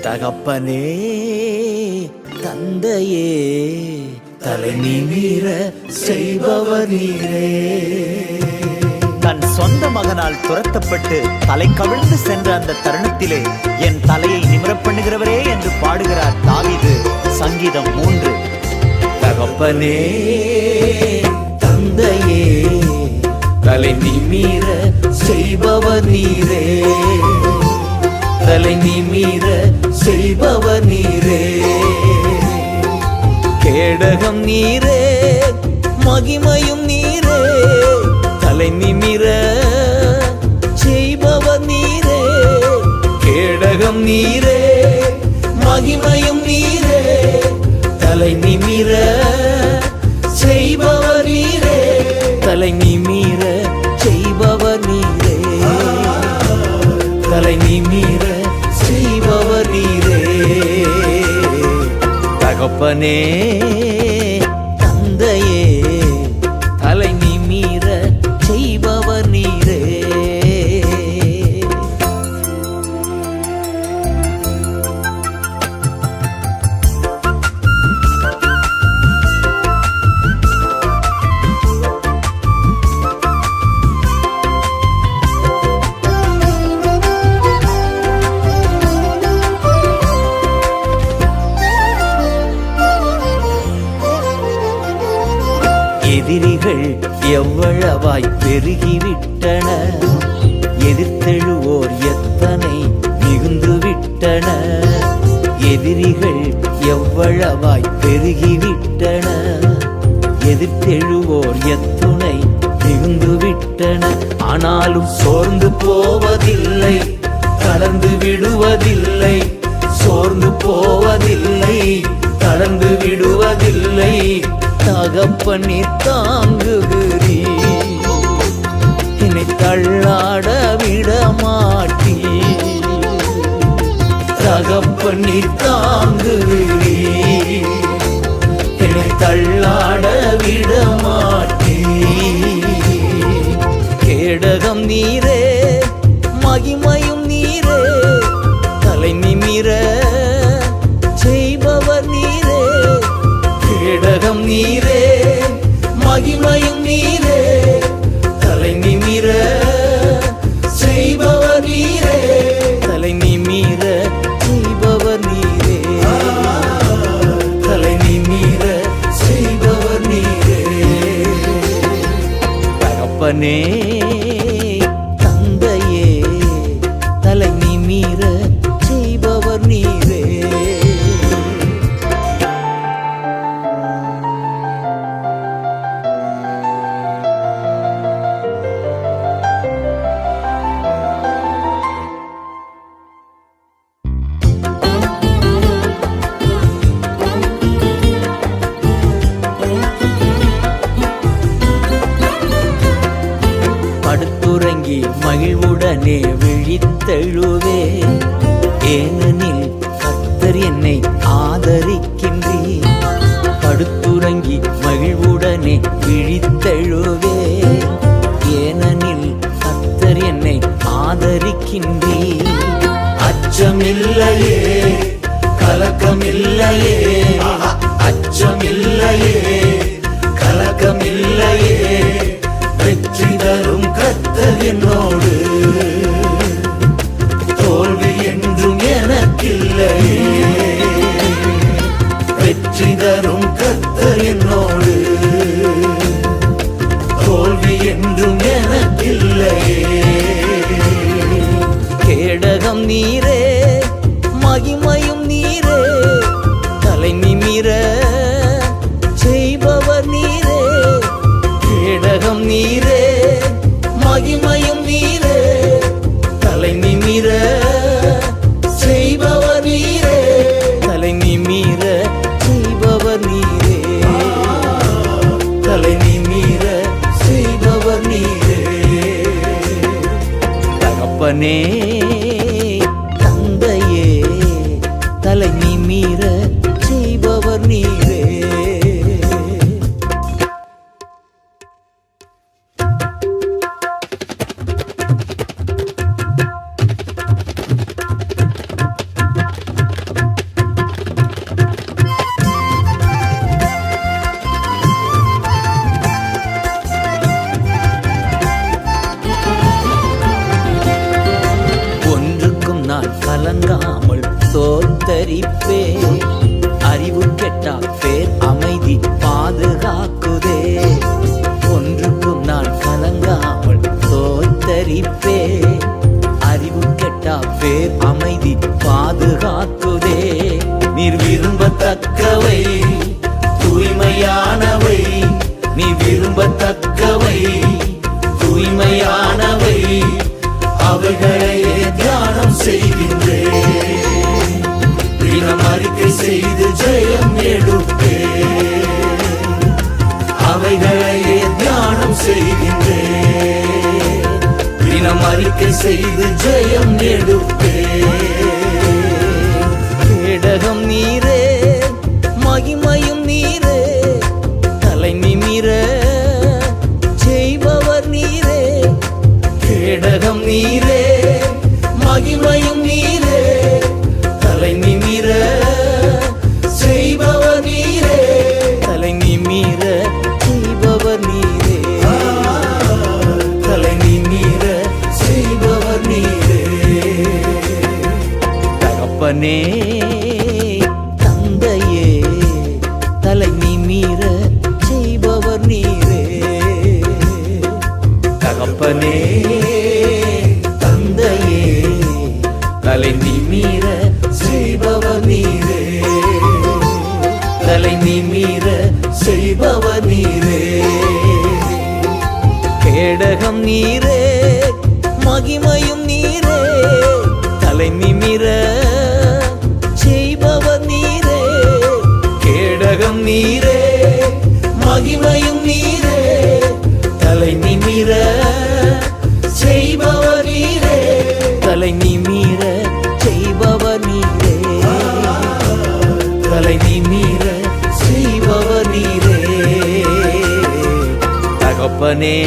தகப்பனே தந்தையே தலை நிமிர செய்பவர் நீரே. தன் சொந்த மகனால் துரத்தப்பட்டு தலை கவிழ்ந்து சென்ற அந்த தருணத்திலே என் தலையை நிமிரப் பண்ணுகிறவரே என்று பாடுகிறார் தாவீது. சங்கீதம் 3. தகப்பனே தந்தையே தலை நிமிர செய்பவர் நீரே, தலை நிமிர செய்பவர் நீரே. கேடகம் நீரே, மகிமையும் நீரே, தலை நிமிர செய்பவர் நீரே. கேடகம் நீரே, மகிமையும் நீரே, தலை நிமிர செய்பவர் நீரே, தலை நிமிர செய்பவர் நீரே, தலை நிமிர செய்பவர் நீரே. தகப்பனே தந்தையே தலை நிமிர செய்பவர் நீரே. எதிரிகள் எவ்வளவாய் பெருகிவிட்டன, எதிர்த்தெழுவோர் எத்தனை மிகுந்து விட்டன. எதிரிகள் எவ்வளவாய் பெருகிவிட்டன, எதிர்த்தெழுவோர் எத்துணை மிகுந்து விட்டன. ஆனாலும் சோர்ந்து போவதில்லை, தளர்ந்து விடுவதில்லை, சோர்ந்து போவதில்லை, தளர்ந்து விடுவதில்லை. தகப்பனே தாங்குகிறீ, என்னை தள்ளாட விட மாட்டீ. தகப்பனே தாங்குகிறீ, என்னை தள்ளாட விட மாட்டீ. கேடகம் நீரே, மகிமையும் நீரே, தலை நிமிர செய்பவர் நீரே. கேடகம் நீரே, மகிமையும் நீரே, தலை நிமிர செய்பவர் நீரே, தலை நிமிர செய்பவர் நீரே, தலை நிமிர செய்பவர் நீரே. தகப்பனே தந்தையே தலை நிமிர செய்பவர் நீரே. படுத்துறங்கி மகிழ்வுடனே விழித்தெழுவே, ஏனெனில் கர்த்தர் என்னை ஆதரிக்கின்றீர். படுத்துறங்கி மகிழ்வுடனே விழித்தெழுவே, ஏனெனில் கர்த்தர் என்னை ஆதரிக்கின்றீர். அச்சமில்லையே, கலக்கமில்லையே, அச்சமில்லையே, கலக்கமில்லையே. வெற்றி தரும் கர்த்தர் என்னோடு, தோல்வி என்றும் எனக்கில்லையே. வெற்றி தரும் கர்த்தர் என்னோடு, தோல்வி என்றும் எனக்கில்லையே. கேடகம் நீரே, மகிமையும் நீரே, தலை நிமிர செய்பவர் நீரே. கேடகம் நீரே, மகிமையும் நீரே, தலை நிமிர செய்பவர் நீரே, தலை நிமிர செய்பவர் நீரே, தலை நிமிர செய்பவர் நீரே. தகப்பனே தந்தையே தலை நிமிர செய்பவர் நீரே. தரிப்பே அறிவு கெட்டா பேர் அமைதி பாதுகாக்குதே ஒன்றுக்கும் நான் கலங்காமல் தோத்தரிப்பே அறிவு கெட்டா பேர் அமைதி பாதுகாக்குதே நீர் விரும்பத்தக்கவை தூய்மையானவை நீ விரும்பத்தக்கவை தூய்மையானவை அவைகளையே தியானம் செய்கின்றேன் தினம் அறிக்கை செய்து ஜெயம் எடுப்பேன் அவைகளையே தியானம் செய்கின்றேன் தினம் அறிக்கை செய்து ஜெயம் எடுப்பேன் கேடகம் நீரே மகிமையும் நீரே தலை நிமிர செய்பவர் நீரே கேடகம் நீரே மகிமையும் நீரே தலை நிமிர செய்பவர் நீரே தலை நிமிர செய்பவர் நீரே தலை நிமிர செய்பவர் நீரே தகப்பனே தந்தையே தலை நிமிர செய்பவர் நீரே தகப்பனே தந்தையே தலை நிமிர செய்பவர் நீரே தலை நிமிர செய்பவர் நீரே கேடகம் நீரே மகிமையும் நீரே தலை நிமிர செய்பவர் நீரே கேடகம் நீரே மகிமையும் நீரே தலை நிமிர செய்பவர் நீரே தலை நிமிர செய்பவர் நீரே தலை நிமிர செய்பவர் நீரே தகப்பனே